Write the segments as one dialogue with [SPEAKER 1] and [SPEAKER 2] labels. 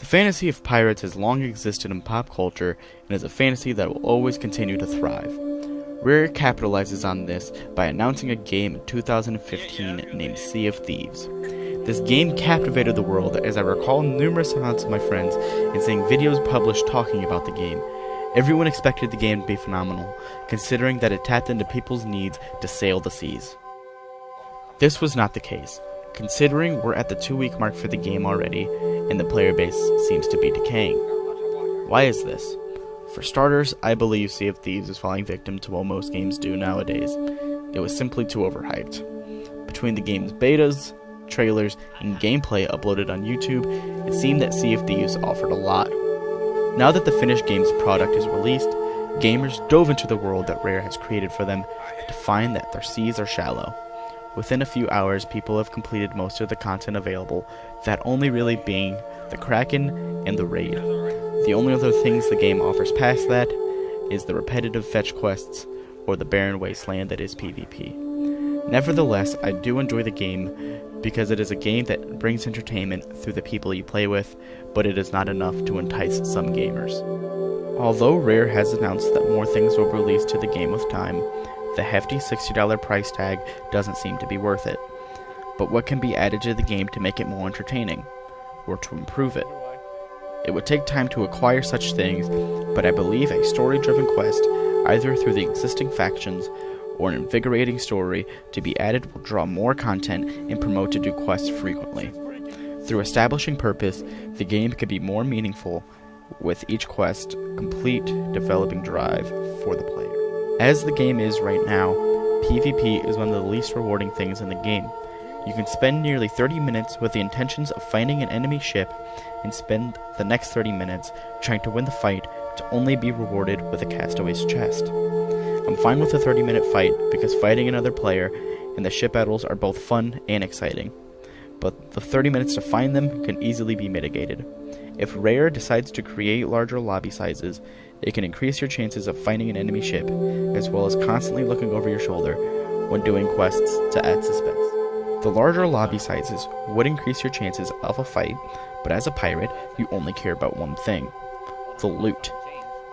[SPEAKER 1] The fantasy of pirates has long existed in pop culture and is a fantasy that will always continue to thrive. Rare capitalizes on this by announcing a game in 2015 named Sea of Thieves. This game captivated the world, as I recall numerous amounts of my friends and seeing videos published talking about the game. Everyone expected the game to be phenomenal, considering that it tapped into people's needs to sail the seas. This was not the case, considering we're at the 2-week mark for the game already, and the player base seems to be decaying. Why is this? For starters, I believe Sea of Thieves is falling victim to what most games do nowadays. It was simply too overhyped. Between the game's betas, trailers, and gameplay uploaded on YouTube, it seemed that Sea of Thieves offered a lot. Now that the finished game's product is released, gamers dove into the world that Rare has created for them to find that their seas are shallow. Within a few hours, people have completed most of the content available, that only really being the Kraken and the Raid. The only other things the game offers past that is the repetitive fetch quests or the barren wasteland that is PvP. Nevertheless, I do enjoy the game because it is a game that brings entertainment through the people you play with, but it is not enough to entice some gamers. Although Rare has announced that more things will be released to the game with time, the hefty $60 price tag doesn't seem to be worth it. But what can be added to the game to make it more entertaining, or to improve it? It would take time to acquire such things, but I believe a story-driven quest, either through the existing factions or an invigorating story to be added, will draw more content and promote to do quests frequently. Through establishing purpose, the game could be more meaningful, with each quest complete developing drive for the player. As the game is right now, PvP is one of the least rewarding things in the game. You can spend nearly 30 minutes with the intentions of finding an enemy ship and spend the next 30 minutes trying to win the fight to only be rewarded with a castaway's chest. I'm fine with a 30-minute fight because fighting another player and the ship battles are both fun and exciting, but the 30 minutes to find them can easily be mitigated. If Rare decides to create larger lobby sizes, it can increase your chances of finding an enemy ship, as well as constantly looking over your shoulder when doing quests to add suspense. The larger lobby sizes would increase your chances of a fight, but as a pirate, you only care about one thing: the loot.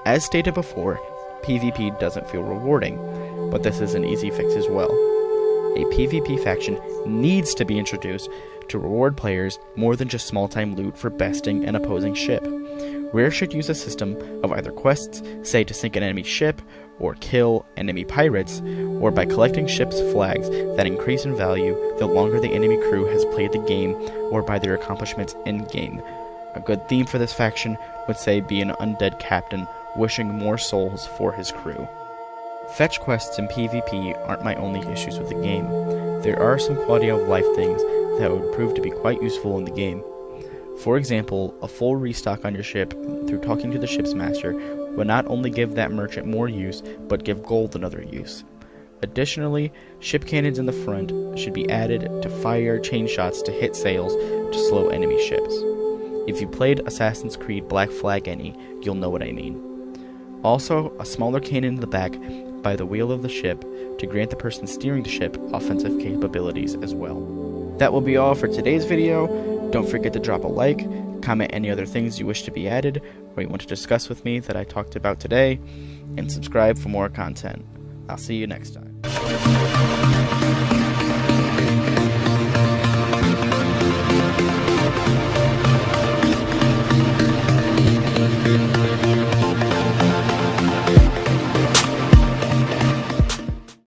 [SPEAKER 1] As stated before, PvP doesn't feel rewarding, but this is an easy fix as well. A PvP faction needs to be introduced to reward players more than just small-time loot for besting an opposing ship. Rare should use a system of either quests, say to sink an enemy ship, or kill enemy pirates, or by collecting ships' flags that increase in value the longer the enemy crew has played the game, or by their accomplishments in-game. A good theme for this faction would say be an undead captain wishing more souls for his crew. Fetch quests in PvP aren't my only issues with the game. There are some quality of life things that would prove to be quite useful in the game. For example, a full restock on your ship through talking to the ship's master would not only give that merchant more use, but give gold another use. Additionally, ship cannons in the front should be added to fire chain shots to hit sails to slow enemy ships. If you played Assassin's Creed Black Flag any, you'll know what I mean. Also, a smaller cannon in the back by the wheel of the ship to grant the person steering the ship offensive capabilities as well. That will be all for today's video. Don't forget to drop a like, comment any other things you wish to be added or you want to discuss with me that I talked about today, and subscribe for more content. I'll see you next time.